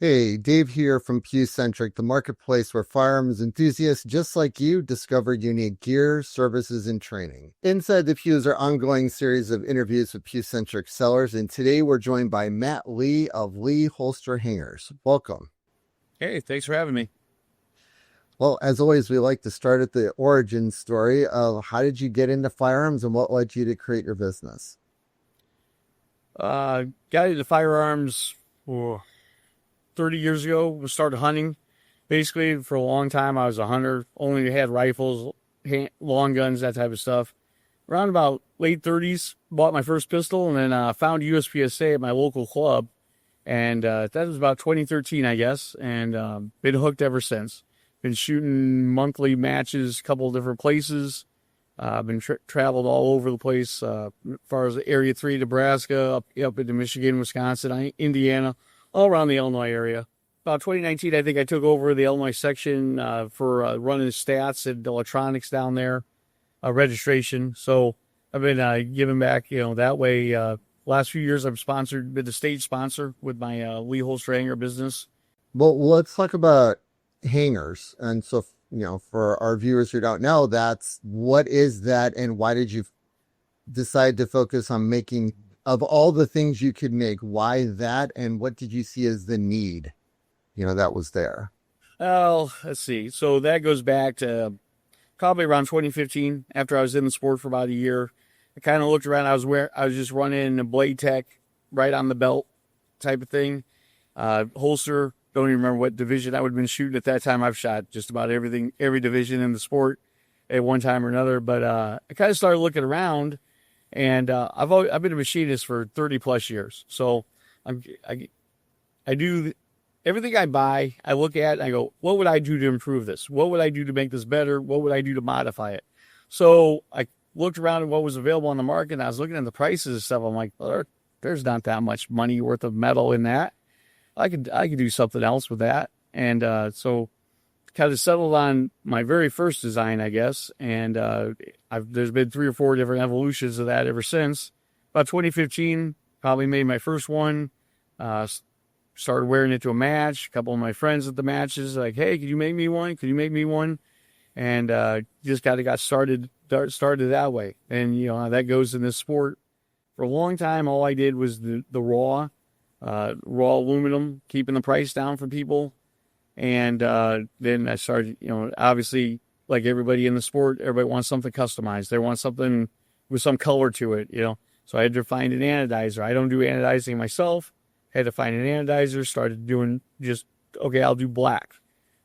Hey, Dave here from Pewcentric, the marketplace where firearms enthusiasts just like you discover unique gear, services, and training. Inside the Pew is our ongoing series of interviews with Pewcentric sellers, and today we're joined by Matt Lee of Lee Holster Hangers. Welcome. Hey, thanks for having me. Well, as always, we like to start at the origin story of how did you get into firearms and what led you to create your business? Got into firearms 30 years ago. Started hunting. Basically, for a long time, I was a hunter. Only had rifles, long guns, that type of stuff. Around about late 30s, bought my first pistol, and then found USPSA at my local club. And that was about 2013, I guess, and been hooked ever since. Been shooting monthly matches, a couple of different places. I've been traveled all over the place, as far as Area 3, Nebraska, up into Michigan, Wisconsin, Indiana, all around the Illinois area. About 2019, I think I took over the Illinois section for running stats and electronics down there, registration. So I've been giving back, that way. Last few years, I've been the stage sponsor with my Lee Holster Hanger business. Well, let's talk about hangers. And so, for our viewers who don't know, what is that and why did you decide to focus on making, of all the things you could make, why that, and what did you see as the need, that was there? Oh, let's see. So that goes back to probably around 2015, after I was in the sport for about a year. I kind of looked around. I was just running a Blade Tech right on the belt type of thing. Holster, don't even remember what division I would have been shooting at that time. I've shot just about everything, every division in the sport at one time or another. But I kind of started looking around, and I've been a machinist for 30 plus years. So I do everything I buy. I look at and I go, what would I do to improve this? What would I do to make this better? What would I do to modify it? So I looked around at what was available on the market, and I was looking at the prices and stuff. I'm like, well, there's not that much money worth of metal in that. I could do something else with that. And so kind of settled on my very first design, I guess. And there's been 3 or 4 different evolutions of that ever since. About 2015, probably made my first one. Started wearing it to a match. A couple of my friends at the matches like, hey, could you make me one? Could you make me one? And just kind of got started that way. And how that goes in this sport. For a long time, all I did was the raw aluminum, keeping the price down for people. And then I started, obviously, like everybody in the sport, everybody wants something customized. They want something with some color to it, So I had to find an anodizer. I don't do anodizing myself. Had to find an anodizer, started doing okay, I'll do black.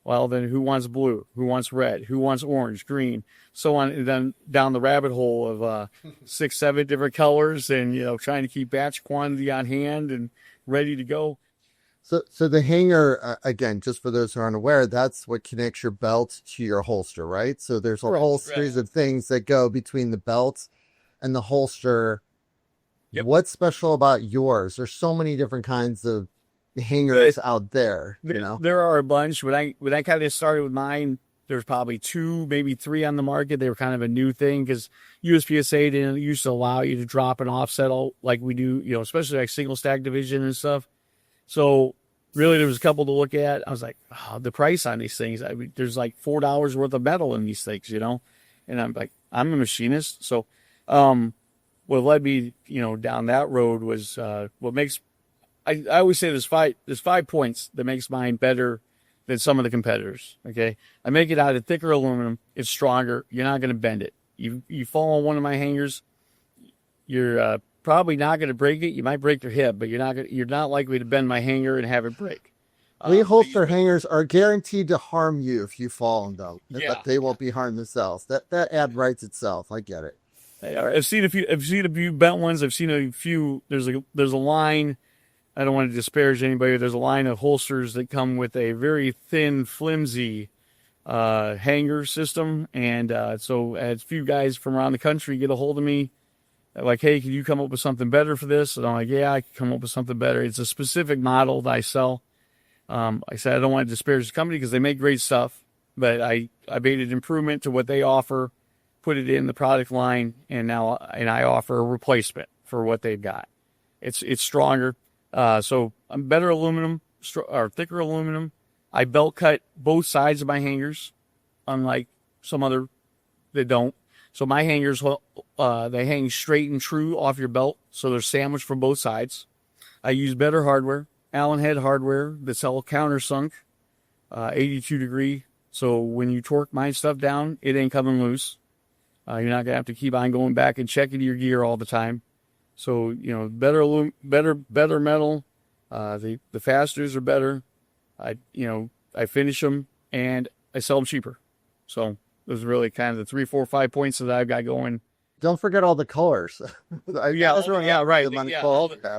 Well, then who wants blue? Who wants red? Who wants orange, green, so on, and then down the rabbit hole of 6, 7 different colors, and trying to keep batch quantity on hand and ready to go. So the hanger, again, just for those who aren't aware, that's what connects your belt to your holster, right? So there's a whole series of things that go between the belt and the holster. Yep. What's special about yours? There's so many different kinds of hangers out there, There are a bunch. When I kind of started with mine, there's probably 2, maybe 3 on the market. They were kind of a new thing because USPSA didn't used to allow you to drop an offset like we do, especially like single stack division and stuff. So really there was a couple to look at. I was like, the price on these things, I mean, there's like $4 worth of metal in these things, and I'm like, I'm a machinist. So what led me, down that road was what makes, I always say there's 5 points that makes mine better than some of the competitors. Okay. I make it out of thicker aluminum. It's stronger. You're not going to bend it. You fall on one of my hangers, you're probably not going to break it. You might break your hip, but you're not likely to bend my hanger and have it break. Lee Holster hangers are guaranteed to harm you if you fall on them. Yeah. But they won't be harmed themselves. That ad writes itself. I get it. I've seen a few bent ones. I've seen a few. There's a line. I don't want to disparage anybody. There's a line of holsters that come with a very thin, flimsy hanger system. And so a few guys from around the country get a hold of me. They're like, hey, can you come up with something better for this? And I'm like, yeah, I can come up with something better. It's a specific model that I sell. I said I don't want to disparage the company because they make great stuff. But I made an improvement to what they offer, put it in the product line, and I offer a replacement for what they've got. It's stronger. So I'm better aluminum, or thicker aluminum. I belt cut both sides of my hangers, unlike some other that don't. So my hangers, they hang straight and true off your belt, so they're sandwiched from both sides. I use better hardware, Allen head hardware that's all countersunk, 82 degree. So when you torque my stuff down, it ain't coming loose. You're not gonna have to keep on going back and checking your gear all the time. So better metal. The fasteners are better. I finish them and I sell them cheaper. So those are really kind of the 3, 4, 5 points that I've got going. Don't forget all the colors. Right.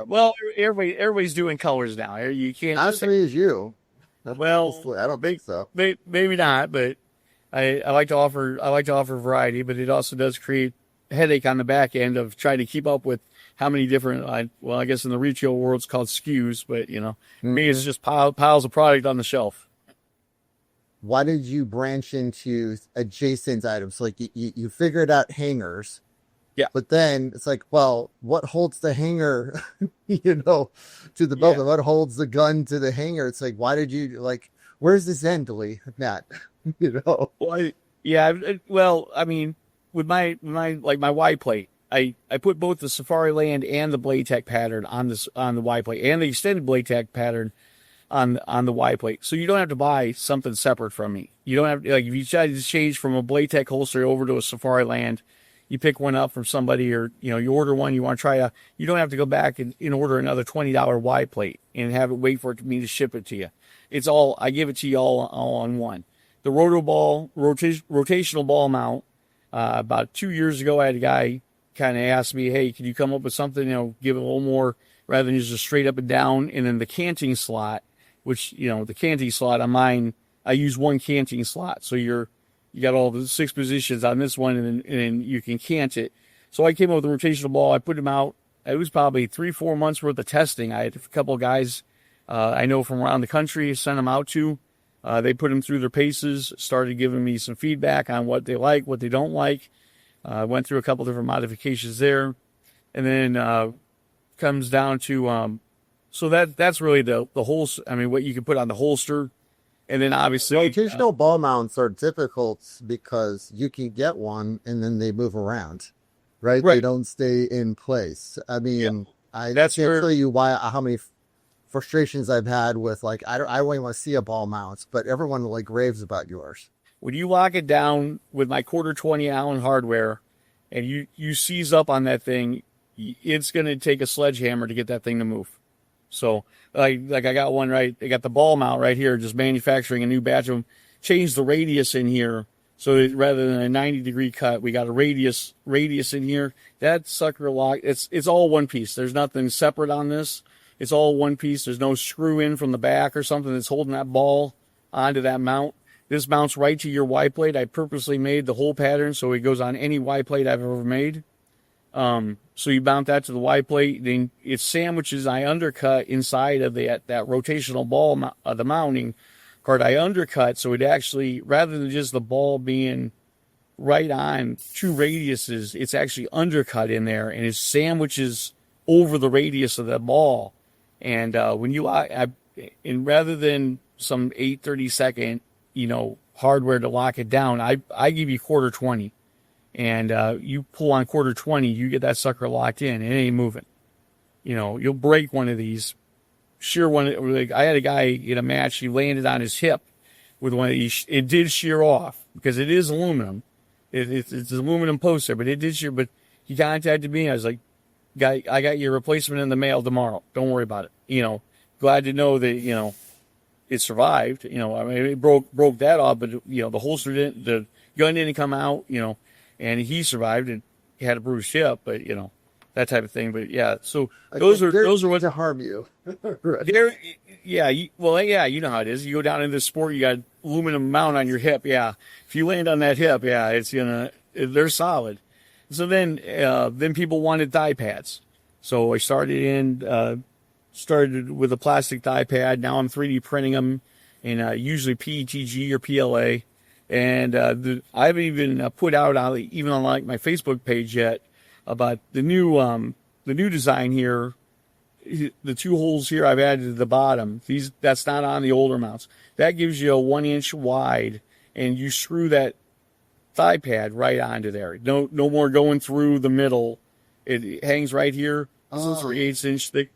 Well, everybody's doing colors now. You can't. Not as many as you. Well, I don't think so. Maybe not, but I like to offer variety. But it also does create a headache on the back end of trying to keep up with how many different. I guess in the retail world it's called SKUs, but me it's just piles of product on the shelf. Why did you branch into adjacent items? Like you figured out hangers. Yeah. But then it's like, well, what holds the hanger, to the belt? Yeah. What holds the gun to the hanger? It's like, why did you where's this end, Lee? Matt, Well, I mean, with my Y plate, I put both the Safari Land and the Blade Tech pattern on the Y plate and the extended Blade Tech pattern on the Y plate. So you don't have to buy something separate from me. You don't have if you try to change from a Blade Tech holster over to a Safari Land, you pick one up from somebody or, you order one, you want to try you don't have to go back and order another $20 Y plate and have it wait for me to ship it to you. I give it to you all on one. The rotational ball mount, about 2 years ago, I had a guy kind of ask me, hey, can you come up with something, give it a little more rather than just straight up and down. And then the canting slot, which, the canting slot on mine, I use one canting slot. So you got all the 6 positions on this one, and then you can cant it. So I came up with a rotational ball. I put them out. It was probably 3-4 months worth of testing. I had a couple of guys I know from around the country sent them out to. They put them through their paces, started giving me some feedback on what they like, what they don't like. Went through a couple different modifications there. And then comes down to, so that's really the whole, what you can put on the holster. And then obviously rotational ball mounts are difficult because you can get one and then they move around, right? They don't stay in place. I mean, I can't tell you how many frustrations I've had with I don't even want to see a ball mount, but everyone raves about yours. When you lock it down with my 1/4-20 Allen hardware and you seize up on that thing, it's going to take a sledgehammer to get that thing to move. So I got one right. I got the ball mount right here, just manufacturing a new batch of them. Changed the radius in here. So rather than a 90-degree cut, we got a radius in here. That sucker lock, it's all one piece. There's nothing separate on this. It's all one piece. There's no screw in from the back or something that's holding that ball onto that mount. This mounts right to your Y plate. I purposely made the whole pattern so it goes on any Y plate I've ever made. So you mount that to the Y plate, then it sandwiches. I undercut inside of that rotational ball, the mounting card. I undercut so it actually, rather than just the ball being right on 2 radiuses, it's actually undercut in there, and it sandwiches over the radius of the ball. And when you, and rather than some 8/32, hardware to lock it down, I give you 1/4-20. And you pull on 1/4-20, you get that sucker locked in. It ain't moving. You'll break one of these. Shear one. I had a guy in a match. He landed on his hip with one of these. It did shear off because it is aluminum. It's an aluminum poster, but it did shear. But he contacted me. I was like, "Guy, I got your replacement in the mail tomorrow. Don't worry about it." Glad to know that it survived. It broke that off, but the holster didn't. The gun didn't come out. And he survived and he had a bruised hip, but that type of thing. But yeah, so those are what to harm you. You know how it is. You go down into the sport, you got aluminum mount on your hip. Yeah, if you land on that hip, they're solid. So then people wanted thigh pads. So I started with a plastic thigh pad. Now I'm 3D printing them in usually PETG or PLA. And I haven't even put out even on my Facebook page yet about the new design here. the 2 holes here I've added to the bottom. That's not on the older mounts. That gives you a 1 inch wide, and you screw that thigh pad right onto there. No more going through the middle. It hangs right here. It's a 3/8 inch thick.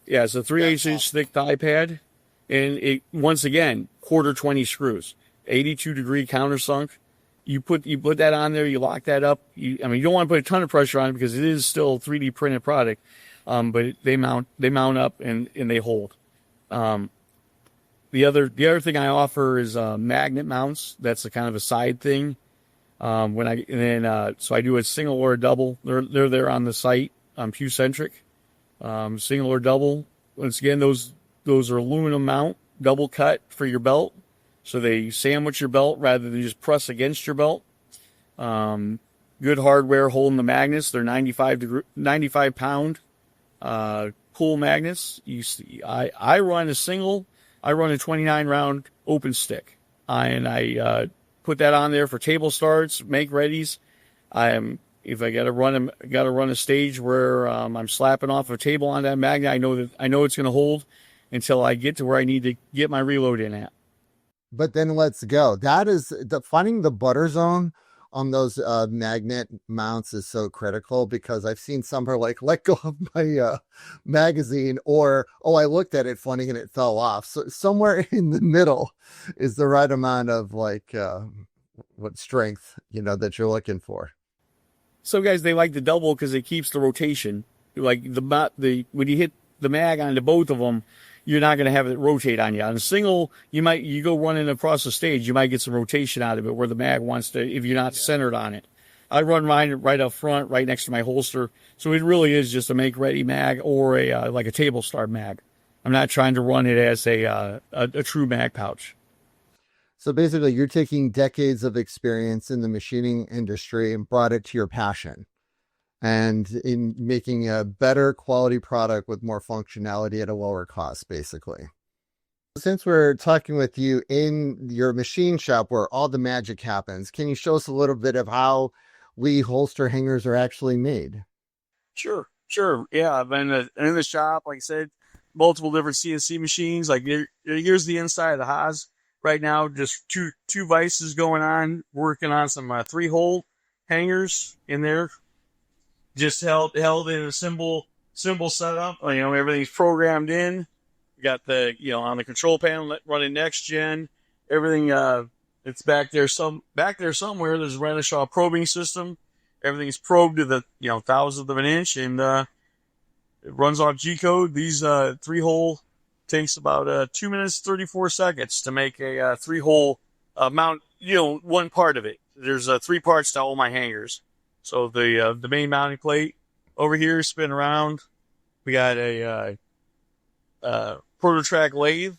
Yeah, it's a 3/8 inch thick thigh pad, and it once again 1/4 screws, 82-degree countersunk. You put that on there. You lock that up. You don't want to put a ton of pressure on it because it is still a 3D printed product. But they mount up and they hold. The other thing I offer is magnet mounts. That's a kind of a side thing. So I do a single or a double. They're there on the site on Pewcentric. Single or double. Once again, those are aluminum mount, double cut for your belt, so they sandwich your belt rather than just press against your belt. Good hardware holding the magnets. They're 95 pound pull magnets. I run a single. I run a 29 round open stick, and I put that on there for table starts, make readies. If I gotta run a stage where I'm slapping off a table on that magnet, I know it's gonna hold until I get to where I need to get my reload in at. But then let's go. That is finding the butter zone on those magnet mounts is so critical, because I've seen some are like, let go of my magazine, or, oh, I looked at it funny and it fell off. So somewhere in the middle is the right amount of like what strength, that you're looking for. So guys, they like the double because it keeps the rotation. Like when you hit the mag onto both of them, you're not going to have it rotate on you. On a single, you go running across the stage, you might get some rotation out of it where the mag wants to, if you're not centered on it. I run mine right up front, right next to my holster. So it really is just a make ready mag or like a table start mag. I'm not trying to run it as a true mag pouch. So basically, you're taking decades of experience in the machining industry and brought it to your passion, and in making a better quality product with more functionality at a lower cost, basically. Since we're talking with you in your machine shop where all the magic happens, can you show us a little bit of how Lee holster hangers are actually made? Sure. Yeah, I've been in the shop, like I said, multiple different CNC machines. Like here's the inside of the Haas. Right now, just two vices going on, working on some 3-hole hangers in there. Just held in a simple setup. Everything's programmed in. We got the on the control panel running next gen. Everything it's back there somewhere. There's a Renishaw probing system. Everything's probed to the thousandth of an inch, and it runs off G code. These 3-hole takes about 2 minutes 34 seconds to make a 3-hole mount. One part of it. There's 3 parts to all my hangers. So the main mounting plate over here spin around. We got a ProtoTrack lathe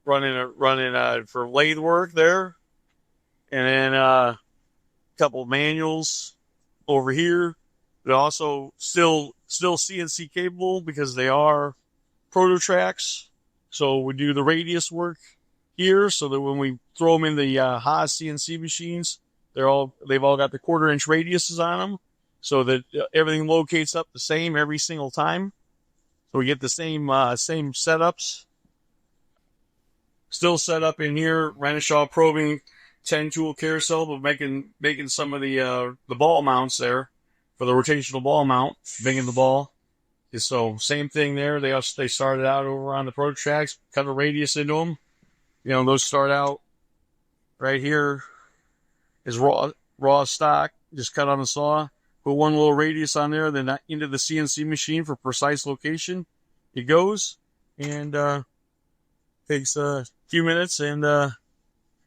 running for lathe work there, and then a couple manuals over here. But also still CNC capable because they are ProtoTracks. So we do the radius work here, so that when we throw them in the Haas CNC machines, they've all got the 1/4 inch radiuses on them, so that everything locates up the same every single time. So we get the same setups. Still set up in here, Renishaw probing 10 tool carousel, but making some of the ball mounts there for the rotational ball mount, banging the ball. So same thing there. They started out over on the ProtoTracks, cut a radius into them. Those start out right here is raw stock, just cut on the saw. Put one little radius on there, then into the CNC machine for precise location. It goes and takes a few minutes and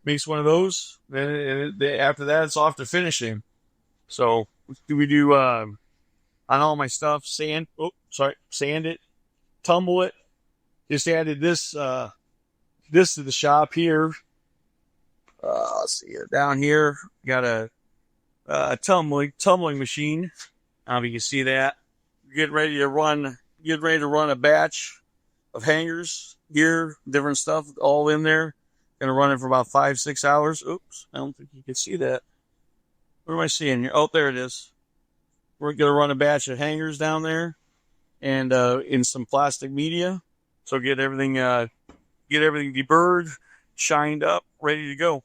makes one of those. Then after that, it's off to finishing. So we do on all my stuff, sand it, tumble it. Just added this to the shop here. Let's see here. Down here, got a tumbling machine. If you can see that. Getting ready to run a batch of hangers here, different stuff all in there. Gonna run it for about 5-6 hours. Oops, I don't think you can see that. What am I seeing here? Oh, there it is. We're gonna run a batch of hangers down there, and in some plastic media. So get everything deburred, shined up, ready to go.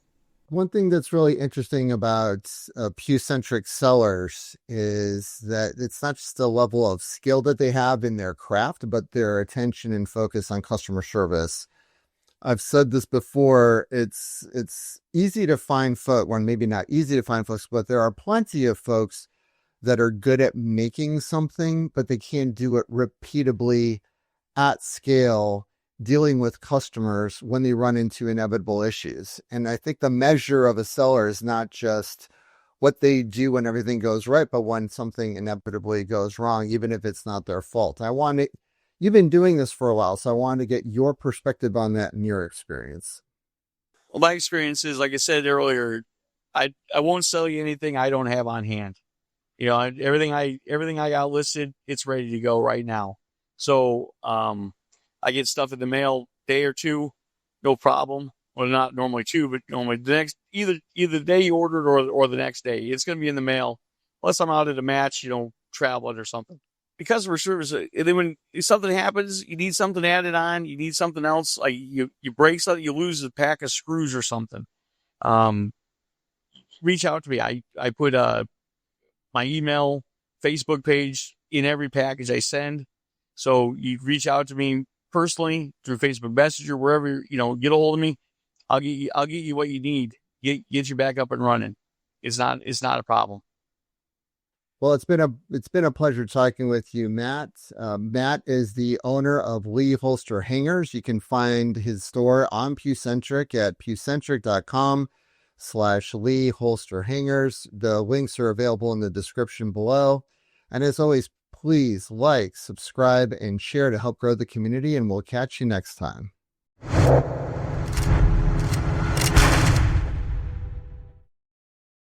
One thing that's really interesting about Pewcentric sellers is that it's not just the level of skill that they have in their craft, but their attention and focus on customer service. I've said this before, it's easy to find folks, well, maybe not easy to find folks, but there are plenty of folks that are good at making something, but they can't do it repeatably at scale, dealing with customers when they run into inevitable issues. And I think the measure of a seller is not just what they do when everything goes right, but when something inevitably goes wrong, even if it's not their fault. You've been doing this for a while, so I wanted to get your perspective on that and your experience. Well, my experience is, like I said earlier, I won't sell you anything I don't have on hand. You know, everything I got listed, it's ready to go right now. So, I get stuff in the mail day or two, no problem. Well, not normally two, but normally the next, either the day you ordered or the next day. It's going to be in the mail, unless I'm out at a match, traveling or something. Because of our service, and then when something happens, you need something added on, you need something else, like you break something, you lose a pack of screws or something. Reach out to me. I put my email, Facebook page in every package I send. So you reach out to me personally through Facebook Messenger, wherever, get a hold of me. I'll get you what you need. Get you back up and running. It's not a problem. Well, it's been a pleasure talking with you, Matt. Matt is the owner of Lee Holster Hangers. You can find his store on Pewcentric at pewcentric.com/Lee Holster Hangers. The links are available in the description below. And as always, please like, subscribe, and share to help grow the community, and we'll catch you next time.